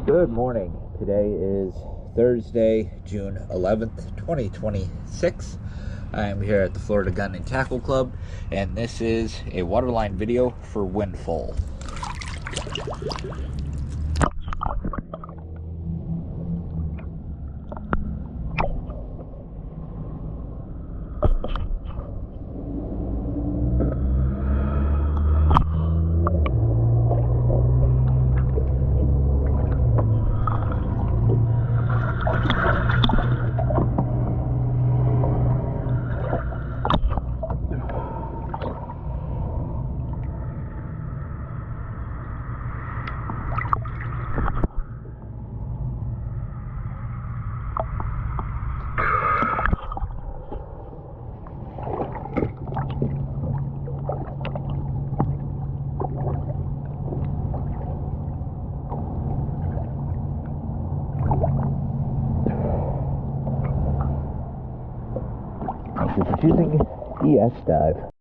Good morning. Today is Thursday, June 11th, 2026. I am here at the Florida Gun and Tackle Club, and this is a waterline video for Wynn Foll. Thank you for choosing ES Dive.